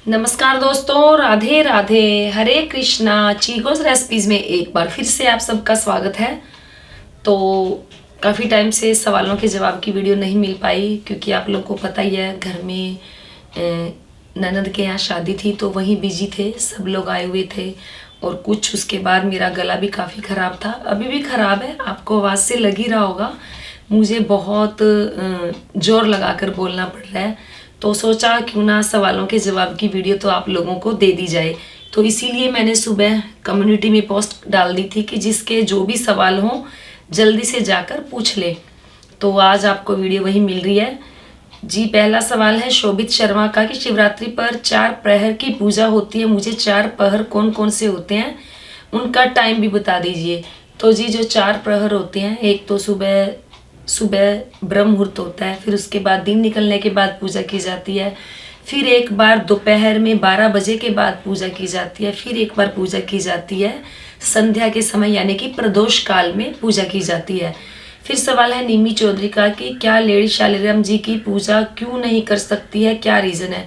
नमस्कार दोस्तों, राधे राधे, हरे कृष्णा। चीगोस रेसिपीज में एक बार फिर से आप सबका स्वागत है। तो काफ़ी टाइम से सवालों के जवाब की वीडियो नहीं मिल पाई क्योंकि आप लोगों को पता ही है, घर में ननद के यहाँ शादी थी तो वहीं बिजी थे, सब लोग आए हुए थे। और कुछ उसके बाद मेरा गला भी काफ़ी ख़राब था, अभी भी ख़राब है, आपको आवाज़ से लग ही रहा होगा। मुझे बहुत जोर लगा कर बोलना पड़ रहा है, तो सोचा क्यों ना सवालों के जवाब की वीडियो तो आप लोगों को दे दी जाए। तो इसीलिए मैंने सुबह कम्युनिटी में पोस्ट डाल दी थी कि जिसके जो भी सवाल हों जल्दी से जाकर पूछ ले। तो आज आपको वीडियो वही मिल रही है जी। पहला सवाल है शोभित शर्मा का कि शिवरात्रि पर 4 प्रहर की पूजा होती है, मुझे 4 प्रहर कौन कौन से होते हैं उनका टाइम भी बता दीजिए। तो जी जो 4 प्रहर होते हैं, एक तो सुबह सुबह ब्रह्म मुहूर्त होता है, फिर उसके बाद दिन निकलने के बाद पूजा की जाती है, फिर एक बार दोपहर में 12 बजे के बाद पूजा की जाती है, फिर एक बार पूजा की जाती है संध्या के समय यानी कि प्रदोष काल में पूजा की जाती है। फिर सवाल है निमी चौधरी का कि क्या लेडी शालिग्राम जी की पूजा क्यों नहीं कर सकती है, क्या रीज़न है।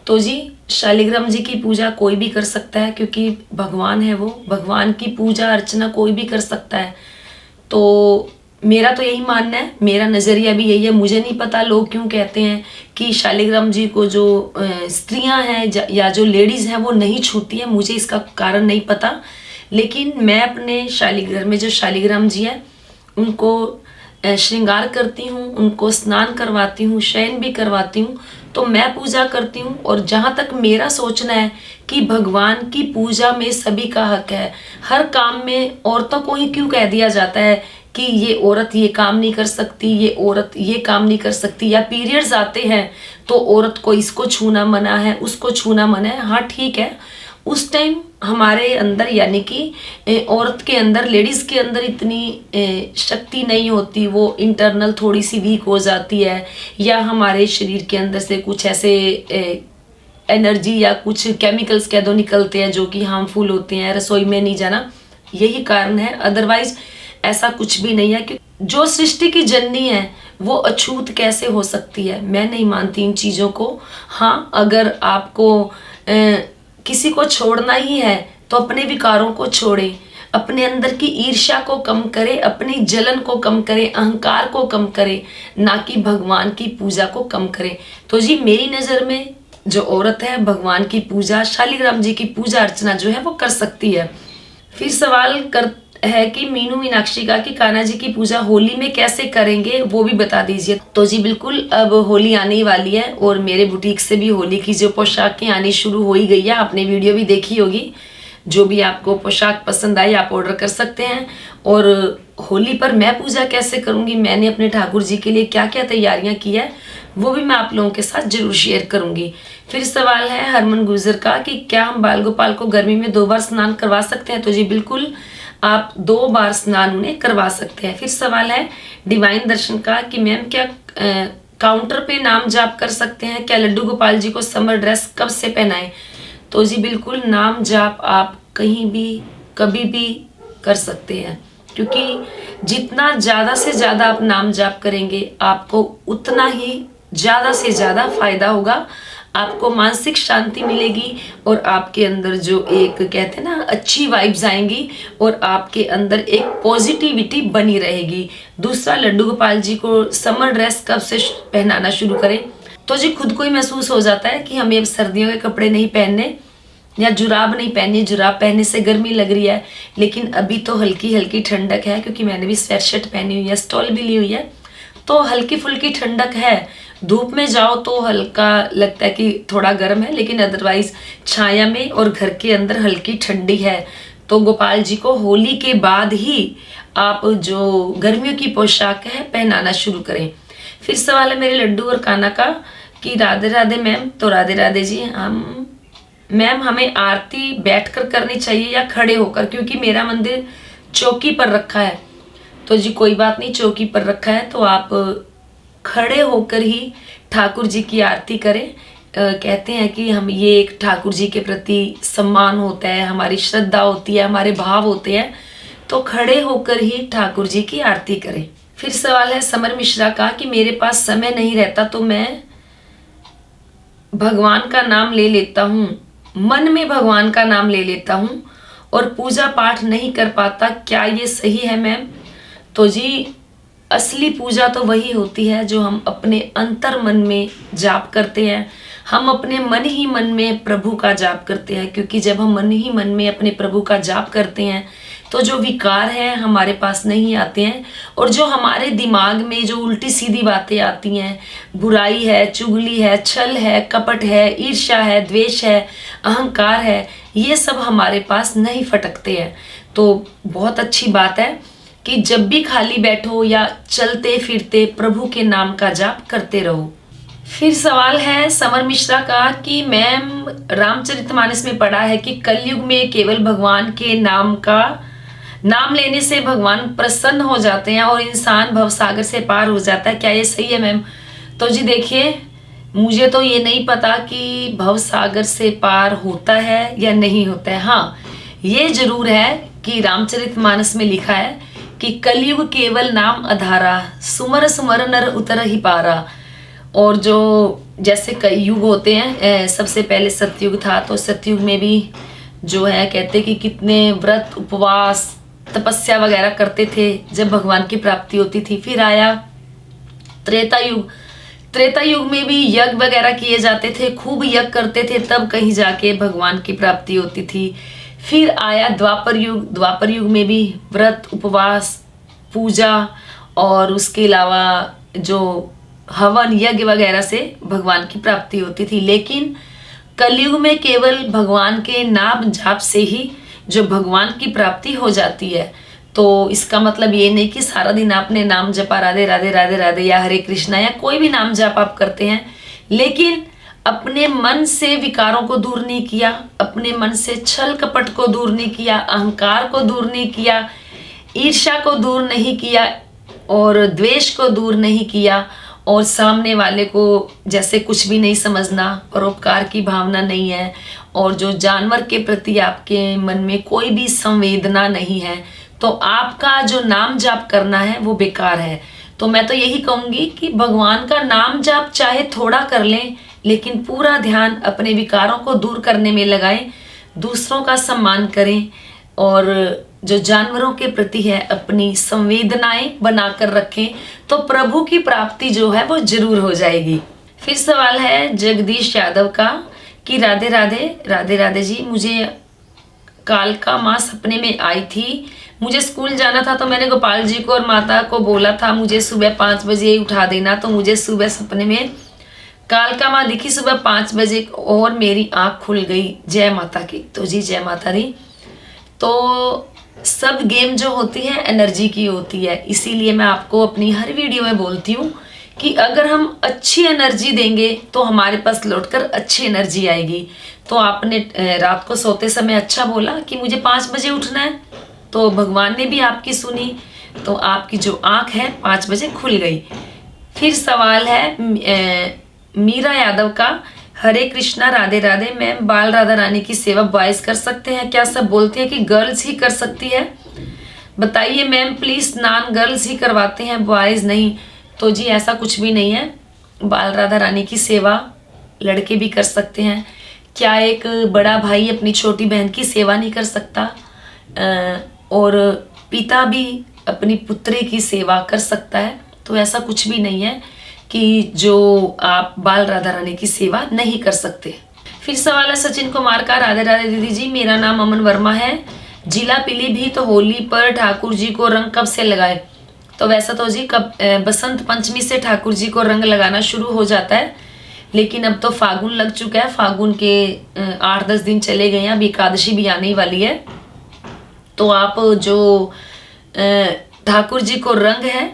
तो जी शालिग्राम जी की पूजा कोई भी कर सकता है क्योंकि भगवान है, वो भगवान की पूजा अर्चना कोई भी कर सकता है। तो मेरा तो यही मानना है, मेरा नज़रिया भी यही है। मुझे नहीं पता लोग क्यों कहते हैं कि शालिग्राम जी को जो स्त्रियां हैं या जो लेडीज़ हैं वो नहीं छूती हैं, मुझे इसका कारण नहीं पता। लेकिन मैं अपने शालिग्राम में जो शालिग्राम जी है उनको श्रृंगार करती हूँ, उनको स्नान करवाती हूँ, शयन भी करवाती हूँ, तो मैं पूजा करती हूँ। और जहाँ तक मेरा सोचना है कि भगवान की पूजा में सभी का हक है। हर काम में औरतों को ही क्यों कह दिया जाता है कि ये औरत ये काम नहीं कर सकती, ये औरत ये काम नहीं कर सकती, या पीरियड्स आते हैं तो औरत को इसको छूना मना है, उसको छूना मना है। हाँ ठीक है, उस टाइम हमारे अंदर यानी कि औरत के अंदर, लेडीज़ के अंदर इतनी शक्ति नहीं होती, वो इंटरनल थोड़ी सी वीक हो जाती है, या हमारे शरीर के अंदर से कुछ ऐसे एनर्जी या कुछ केमिकल्स कह दो निकलते हैं जो कि हार्मफुल होते हैं, रसोई में नहीं जाना, यही कारण है। अदरवाइज ऐसा कुछ भी नहीं है कि जो सृष्टि की जननी है वो अछूत कैसे हो सकती है। मैं नहीं मानती इन चीज़ों को। हाँ, अगर आपको किसी को छोड़ना ही है तो अपने विकारों को छोड़े, अपने अंदर की ईर्ष्या को कम करे, अपनी जलन को कम करे, अहंकार को कम करे, ना कि भगवान की पूजा को कम करे। तो जी मेरी नज़र में जो औरत है भगवान की पूजा, शालिग्राम जी की पूजा अर्चना जो है वो कर सकती है। फिर सवाल है कि मीनू मीनाक्षी का कि कान्हा जी की पूजा होली में कैसे करेंगे वो भी बता दीजिए। तो जी बिल्कुल, अब होली आने ही वाली है और मेरे बुटीक से भी होली की जो पोशाकें आनी शुरू हो ही गई है। आपने वीडियो भी देखी होगी, जो भी आपको पोशाक पसंद आई आप ऑर्डर कर सकते हैं। और होली पर मैं पूजा कैसे करूंगी, मैंने अपने ठाकुर जी के लिए क्या क्या तैयारियां की है वो भी मैं आप लोगों के साथ जरूर शेयर करूंगी। फिर सवाल है हरमन गुजर का कि क्या हम बाल गोपाल को गर्मी में 2 बार स्नान करवा सकते हैं। तो जी बिल्कुल, आप 2 बार स्नान उन्हें करवा सकते हैं। फिर सवाल है डिवाइन दर्शन का कि मैम क्या काउंटर पे नाम जाप कर सकते हैं, क्या लड्डू गोपाल जी को समर ड्रेस कब से पहनाएं। तो जी बिल्कुल, नाम जाप आप कहीं भी कभी भी कर सकते हैं, क्योंकि जितना ज़्यादा से ज़्यादा आप नाम जाप करेंगे आपको उतना ही ज़्यादा से ज़्यादा फायदा होगा, आपको मानसिक शांति मिलेगी और आपके अंदर जो एक कहते हैं ना अच्छी वाइब्स आएंगी और आपके अंदर एक पॉजिटिविटी बनी रहेगी। दूसरा, लड्डू गोपाल जी को समर ड्रेस कब से पहनाना शुरू करें। तो जी खुद को ही महसूस हो जाता है कि हमें अब सर्दियों के कपड़े नहीं पहनने या जुराब नहीं पहननी, जुराब पहनने से गर्मी लग रही है, लेकिन अभी तो हल्की हल्की ठंडक है क्योंकि मैंने भी स्वेट शर्ट पहनी हुई है, स्टॉल भी ली हुई है, तो हल्की फुल्की ठंडक है। धूप में जाओ तो हल्का लगता है कि थोड़ा गर्म है, लेकिन अदरवाइज छाया में और घर के अंदर हल्की ठंडी है। तो गोपाल जी को होली के बाद ही आप जो गर्मियों की पोशाक है पहनाना शुरू करें। फिर सवाल है मेरे लड्डू और कान्हा का कि राधे राधे मैम। तो राधे राधे जी, हम मैम हमें आरती बैठकर करनी चाहिए या खड़े होकर, क्योंकि मेरा मंदिर चौकी पर रखा है। तो जी कोई बात नहीं, चौकी पर रखा है तो आप खड़े होकर ही ठाकुर जी की आरती करें। कहते हैं कि हम ये एक ठाकुर जी के प्रति सम्मान होता है, हमारी श्रद्धा होती है, हमारे भाव होते हैं, तो खड़े होकर ही ठाकुर जी की आरती करें। फिर सवाल है समर मिश्रा का कि मेरे पास समय नहीं रहता तो मैं भगवान का नाम ले लेता हूँ, मन में भगवान का नाम ले लेता हूँ और पूजा पाठ नहीं कर पाता, क्या ये सही है मैम? तो जी, असली पूजा तो वही होती है जो हम अपने अंतर मन में जाप करते हैं। हम अपने मन ही मन में प्रभु का जाप करते हैं, क्योंकि जब हम मन ही मन में अपने प्रभु का जाप करते हैं तो जो विकार है हमारे पास नहीं आते हैं, और जो हमारे दिमाग में जो उल्टी सीधी बातें आती हैं, बुराई है, चुगली है, छल है, कपट है, ईर्ष्या है, द्वेष है, अहंकार है, ये सब हमारे पास नहीं फटकते हैं। तो बहुत अच्छी बात है कि जब भी खाली बैठो या चलते फिरते प्रभु के नाम का जाप करते रहो। फिर सवाल है समर मिश्रा का कि मैम, रामचरितमानस में पढ़ा है कि कलयुग में केवल भगवान के नाम लेने से भगवान प्रसन्न हो जाते हैं और इंसान भवसागर से पार हो जाता है, क्या ये सही है मैम? तो जी देखिए, मुझे तो ये नहीं पता कि भवसागर से पार होता है या नहीं होता है। हाँ, ये जरूर है कि रामचरितमानस में लिखा है कि कलयुग केवल नाम आधारा, सुमर सुमर नर उतर ही पारा। और जो जैसे कई युग होते हैं, सबसे पहले सतयुग था, तो सतयुग में भी जो है कहते कि कितने व्रत उपवास तपस्या वगैरह करते थे जब भगवान की प्राप्ति होती थी। फिर आया त्रेता युग, त्रेता युग में भी यज्ञ वगैरह किए जाते थे, खूब यज्ञ करते थे, तब कहीं जाके भगवान की प्राप्ति होती थी। फिर आया द्वापर युग, द्वापर युग में भी व्रत उपवास पूजा और उसके अलावा जो हवन यज्ञ वगैरह से भगवान की प्राप्ति होती थी। लेकिन कलयुग में केवल भगवान के नाम जाप से ही जो भगवान की प्राप्ति हो जाती है। तो इसका मतलब ये नहीं कि सारा दिन आपने नाम जपा राधे राधे राधे राधे या हरे कृष्णा या कोई भी नाम जाप आप करते हैं, लेकिन अपने मन से विकारों को दूर नहीं किया, अपने मन से छल कपट को दूर नहीं किया, अहंकार को दूर नहीं किया, ईर्ष्या को दूर नहीं किया और द्वेष को दूर नहीं किया, और सामने वाले को जैसे कुछ भी नहीं समझना, परोपकार की भावना नहीं है, और जो जानवर के प्रति आपके मन में कोई भी संवेदना नहीं है, तो आपका जो नाम जाप करना है वो बेकार है। तो मैं तो यही कहूँगी कि भगवान का नाम जाप चाहे थोड़ा कर लें, लेकिन पूरा ध्यान अपने विकारों को दूर करने में लगाएं, दूसरों का सम्मान करें, और जो जानवरों के प्रति है अपनी संवेदनाएं बनाकर रखें, तो प्रभु की प्राप्ति जो है वो जरूर हो जाएगी। फिर सवाल है जगदीश यादव का कि राधे राधे राधे राधे जी, मुझे कालका माँ सपने में आई थी, मुझे स्कूल जाना था, तो मैंने गोपाल जी को और माता को बोला था मुझे सुबह 5 बजे उठा देना, तो मुझे सुबह सपने में कालका माँ दिखी सुबह 5 बजे और मेरी आँख खुल गई। जय माता की। तो जी जय माता दी। तो सब गेम जो होती है एनर्जी की होती है, इसीलिए मैं आपको अपनी हर वीडियो में बोलती हूँ कि अगर हम अच्छी एनर्जी देंगे तो हमारे पास लौटकर अच्छी एनर्जी आएगी। तो आपने रात को सोते समय अच्छा बोला कि मुझे 5 बजे उठना है, तो भगवान ने भी आपकी सुनी, तो आपकी जो आँख है 5 बजे खुल गई। फिर सवाल है मीरा यादव का, हरे कृष्णा राधे राधे मैम, बाल राधा रानी की सेवा बॉयज कर सकते हैं क्या? सब बोलते हैं कि गर्ल्स ही कर सकती है, बताइए मैम प्लीज। स्नान गर्ल्स ही करवाते हैं, बॉयज नहीं। तो जी ऐसा कुछ भी नहीं है, बाल राधा रानी की सेवा लड़के भी कर सकते हैं। क्या एक बड़ा भाई अपनी छोटी बहन की सेवा नहीं कर सकता? और पिता भी अपनी पुत्री की सेवा कर सकता है। तो ऐसा कुछ भी नहीं है कि जो आप बाल राधा रानी की सेवा नहीं कर सकते। फिर सवाल है सचिन कुमार का, राधे राधे दीदी जी, मेरा नाम अमन वर्मा है, जिला पीलीभीत। तो होली पर ठाकुर जी को रंग कब से लगाए? तो वैसा तो जी कब बसंत पंचमी से ठाकुर जी को रंग लगाना शुरू हो जाता है, लेकिन अब तो फागुन लग चुका है, फागुन के 8-10 दिन चले गए हैं, अब एकादशी भी आने वाली है। तो आप जो ठाकुर जी को रंग है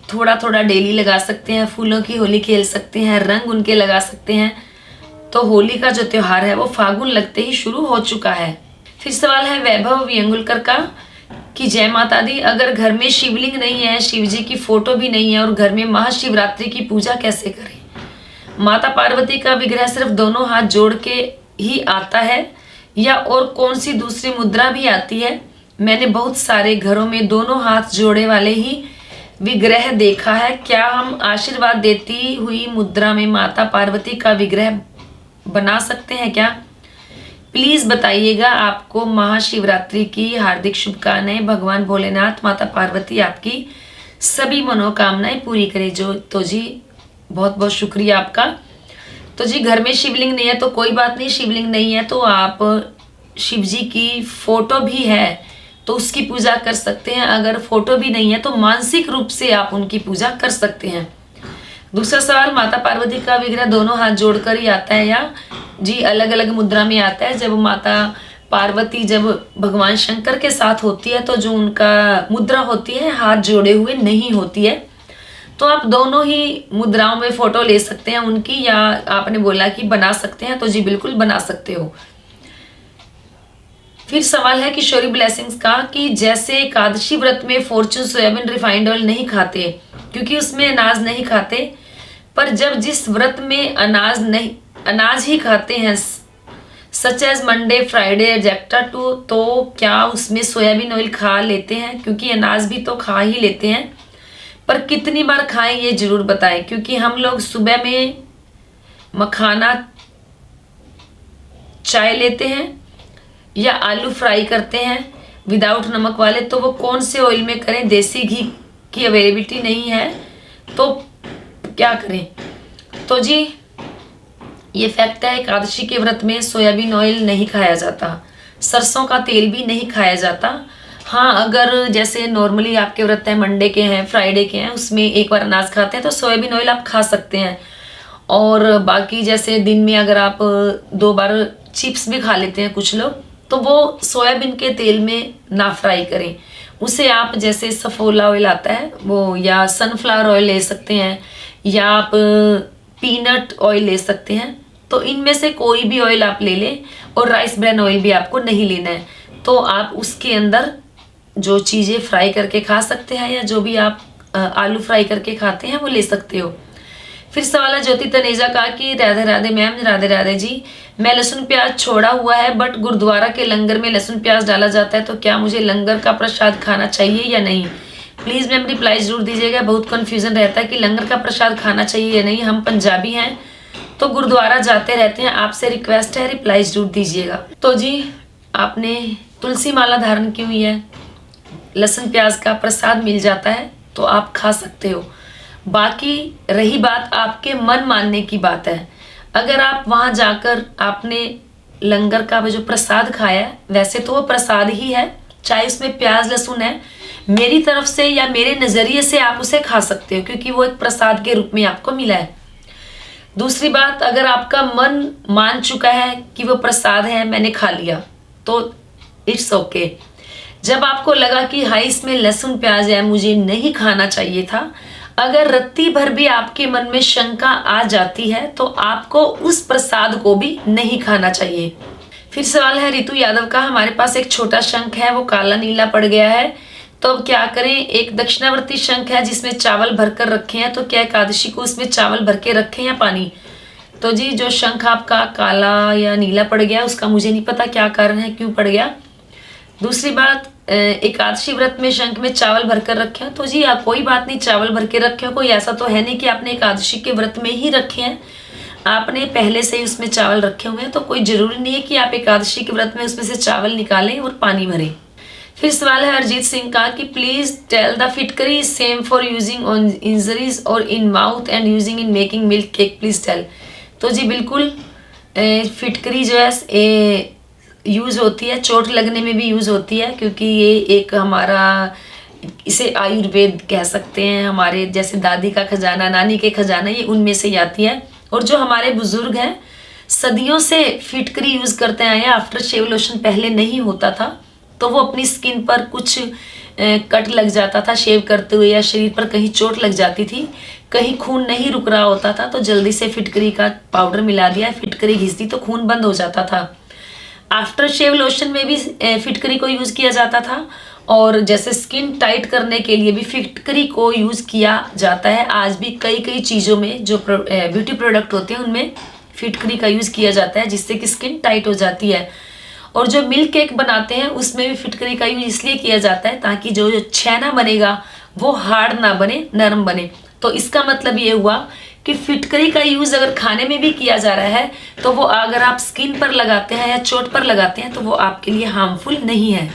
थोड़ा थोड़ा डेली लगा सकते हैं, फूलों की होली खेल सकते हैं, रंग उनके लगा सकते हैं। तो होली का जो त्योहार है वो फागुन लगते ही शुरू हो चुका है। फिर सवाल है वैभव व्यंगुलकर का कि जय माता दी, अगर घर में शिवलिंग नहीं है, शिव जी की फोटो भी नहीं है और घर में महाशिवरात्रि की पूजा कैसे करें? माता पार्वती का विग्रह सिर्फ दोनों हाथ जोड़ के ही आता है या और कौन सी दूसरी मुद्रा भी आती है? मैंने बहुत सारे घरों में दोनों हाथ जोड़े वाले ही विग्रह देखा है, क्या हम आशीर्वाद देती हुई मुद्रा में माता पार्वती का विग्रह बना सकते हैं क्या? प्लीज बताइएगा। आपको महाशिवरात्रि की हार्दिक शुभकामनाएं। भगवान भोलेनाथ माता पार्वती आपकी सभी मनोकामनाएं पूरी करे। जो तो जी बहुत बहुत शुक्रिया आपका। तो जी घर में शिवलिंग नहीं है तो कोई बात नहीं, शिवलिंग नहीं है तो आप शिव जी की फोटो भी है तो उसकी पूजा कर सकते हैं। अगर फोटो भी नहीं है तो मानसिक रूप से आप उनकी पूजा कर सकते हैं। दूसरा सवाल, माता पार्वती का विग्रह दोनों हाथ जोड़कर ही आता है या जी अलग अलग मुद्रा में आता है? जब माता पार्वती जब भगवान शंकर के साथ होती है तो जो उनका मुद्रा होती है हाथ जोड़े हुए नहीं होती है। तो आप दोनों ही मुद्राओं में फोटो ले सकते हैं उनकी, या आपने बोला कि बना सकते हैं, तो जी बिल्कुल बना सकते हो। फिर सवाल है किशोरी ब्लेसिंग्स का कि जैसे एकादशी व्रत में फॉर्चून सोयाबीन रिफाइंड ऑयल नहीं खाते क्योंकि उसमें अनाज नहीं खाते, पर जब जिस व्रत में अनाज ही खाते हैं such as Monday Friday etcetera too, तो क्या उसमें सोयाबीन ऑयल खा लेते हैं? क्योंकि अनाज भी तो खा ही लेते हैं, पर कितनी बार खाएं ये जरूर बताएं। क्योंकि हम लोग सुबह में मखाना चाय लेते हैं या आलू फ्राई करते हैं विदाउट नमक वाले, तो वो कौन से ऑयल में करें? देसी घी की अवेलेबिलिटी नहीं है तो क्या करें? तो जी ये फैक्ट है, एकादशी के व्रत में सोयाबीन ऑयल नहीं खाया जाता, सरसों का तेल भी नहीं खाया जाता। हाँ, अगर जैसे नॉर्मली आपके व्रत है मंडे के हैं फ्राइडे के हैं उसमें एक बार अनाज खाते हैं तो सोयाबीन ऑयल आप खा सकते हैं। और बाकी जैसे दिन में अगर आप 2 बार चिप्स भी खा लेते हैं कुछ लोग, तो वो सोयाबीन के तेल में ना फ्राई करें, उसे आप जैसे सफोला ऑयल आता है वो, या सनफ्लावर ऑयल ले सकते हैं, या आप पीनट ऑयल ले सकते हैं। तो इनमें से कोई भी ऑयल आप ले लें, और राइस ब्रैन ऑयल भी आपको नहीं लेना है। तो आप उसके अंदर जो चीज़ें फ्राई करके खा सकते हैं, या जो भी आप आलू फ्राई करके खाते हैं वो ले सकते हो। फिर सवाल है ज्योति तनेजा का कि राधे राधे मैम। राधे राधे जी। मैं लहसुन प्याज छोड़ा हुआ है बट गुरुद्वारा के लंगर में लहसुन प्याज डाला जाता है, तो क्या मुझे लंगर का प्रसाद खाना चाहिए या नहीं? प्लीज़ मैम रिप्लाई जरूर दीजिएगा। बहुत कन्फ्यूजन रहता है कि लंगर का प्रसाद खाना चाहिए या नहीं। हम पंजाबी हैं तो गुरुद्वारा जाते रहते हैं, आपसे रिक्वेस्ट है रिप्लाई जरूर दीजिएगा। तो जी आपने तुलसी माला धारण की हुई है, लहसुन प्याज का प्रसाद मिल जाता है तो आप खा सकते हो। बाकी रही बात आपके मन मानने की बात है। अगर आप वहाँ जाकर आपने लंगर का जो प्रसाद खाया है, वैसे तो वो प्रसाद ही है, चाहे उसमें प्याज लहसुन है, मेरी तरफ से या मेरे नज़रिए से आप उसे खा सकते हो क्योंकि वो एक प्रसाद के रूप में आपको मिला है। दूसरी बात, अगर आपका मन मान चुका है कि वो प्रसाद है, मैंने खा लिया, तो इट्स ओके। जब आपको लगा कि हाई इसमें लहसुन प्याज है, मुझे नहीं खाना चाहिए था, अगर रत्ती भर भी आपके मन में शंका आ जाती है तो आपको उस प्रसाद को भी नहीं खाना चाहिए। फिर सवाल है रितु यादव का, हमारे पास एक छोटा शंख है वो काला नीला पड़ गया है तो अब क्या करें? एक दक्षिणावर्ती शंख है जिसमें चावल भरकर रखे हैं, तो क्या एकादशी को उसमें चावल भर के रखें या पानी? तो जी जो शंख आपका काला या नीला पड़ गया उसका मुझे नहीं पता क्या कारण है, क्यों पड़ गया। दूसरी बात, एकादशी व्रत में शंख में चावल भरकर रखे हो, तो जी आप कोई बात नहीं, चावल भर के रखे हो, कोई ऐसा तो है नहीं कि आपने एकादशी के व्रत में ही रखे हैं, आपने पहले से ही उसमें चावल रखे हुए हैं, तो कोई जरूरी नहीं है कि आप एकादशी के व्रत में उसमें से चावल निकालें और पानी भरें। फिर सवाल है हरजीत सिंह का कि please tell the fitkari same for using on injuries और in mouth and using in making milk cake, please tell. तो जी बिल्कुल, फिटकरी जो है यूज़ होती है, चोट लगने में भी यूज़ होती है, क्योंकि ये एक हमारा, इसे आयुर्वेद कह सकते हैं, हमारे जैसे दादी का खजाना, नानी के खजाना, ये उनमें से ही आती है। और जो हमारे बुजुर्ग हैं सदियों से फिटकरी यूज़ करते आए हैं, आफ्टर शेव लोशन पहले नहीं होता था, तो वो अपनी स्किन पर कुछ कट लग जाता था शेव करते हुए, या शरीर पर कहीं चोट लग जाती थी, कहीं खून नहीं रुक रहा होता था, तो जल्दी से फिटकरी का पाउडर मिला दिया, फिटकरी घिस दी तो खून बंद हो जाता था। आफ्टर शेव लोशन में भी फिटकरी को यूज़ किया जाता था, और जैसे स्किन टाइट करने के लिए भी फिटकरी को यूज़ किया जाता है। आज भी कई कई चीज़ों में जो ब्यूटी प्रोडक्ट होते हैं उनमें फिटकरी का यूज़ किया जाता है, जिससे कि स्किन टाइट हो जाती है। और जो मिल्क केक बनाते हैं उसमें भी फिटकरी का यूज़ इसलिए किया जाता है ताकि जो छेना बनेगा वो हार्ड ना बने, नरम बने। तो इसका मतलब ये हुआ कि फिटकरी का यूज़ अगर खाने में भी किया जा रहा है तो वो अगर आप स्किन पर लगाते हैं या चोट पर लगाते हैं तो वो आपके लिए हार्मफुल नहीं है।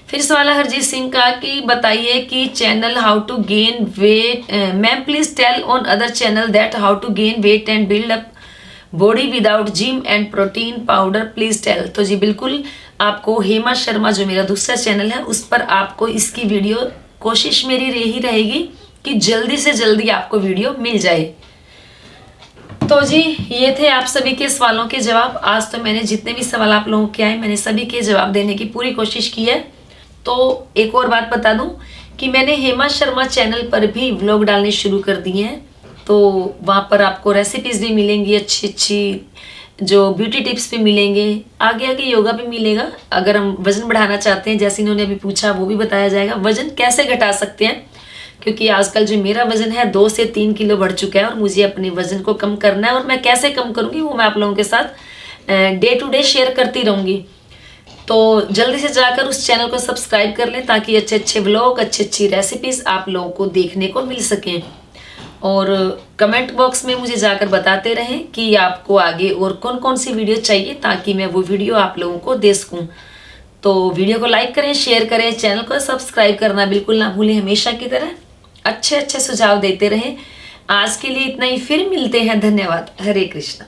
फिर सवाल है हरजीत सिंह का कि बताइए कि channel how to gain weight, ma'am please tell on other channel that how to gain weight and build up body without gym and protein powder please tell. तो जी बिल्कुल, आपको हेमा शर्मा जो मेरा दूसरा चैनल है उस पर आपको इसकी वीडियो, कोशिश मेरी यही रहेगी कि जल्दी से जल्दी आपको वीडियो मिल जाए। तो जी ये थे आप सभी के सवालों के जवाब। आज तो मैंने जितने भी सवाल आप लोगों के आए मैंने सभी के जवाब देने की पूरी कोशिश की है। तो एक और बात बता दूं कि मैंने हेमा शर्मा चैनल पर भी व्लॉग डालने शुरू कर दिए हैं। तो वहाँ पर आपको रेसिपीज़ भी मिलेंगी, अच्छी अच्छी जो ब्यूटी टिप्स भी मिलेंगे, आगे आगे योगा भी मिलेगा। अगर हम वज़न बढ़ाना चाहते हैं जैसे इन्होंने अभी पूछा वो भी बताया जाएगा, वज़न कैसे घटा सकते हैं, क्योंकि आजकल जो मेरा वज़न है 2 से 3 किलो बढ़ चुका है और मुझे अपने वज़न को कम करना है। और मैं कैसे कम करूँगी वो मैं आप लोगों के साथ डे टू डे शेयर करती रहूँगी। तो जल्दी से जाकर उस चैनल को सब्सक्राइब कर लें ताकि अच्छे अच्छे व्लॉग, अच्छी अच्छी रेसिपीज़ आप लोगों को देखने को मिल सकें। और कमेंट बॉक्स में मुझे जाकर बताते रहें कि आपको आगे और कौन कौन सी वीडियो चाहिए ताकि मैं वो वीडियो आप लोगों को दे सकूँ। तो वीडियो को लाइक करें, शेयर करें, चैनल को सब्सक्राइब करना बिल्कुल ना भूलें। हमेशा की तरह अच्छे अच्छे सुझाव देते रहें। आज के लिए इतना ही, फिर मिलते हैं। धन्यवाद। हरे कृष्णा।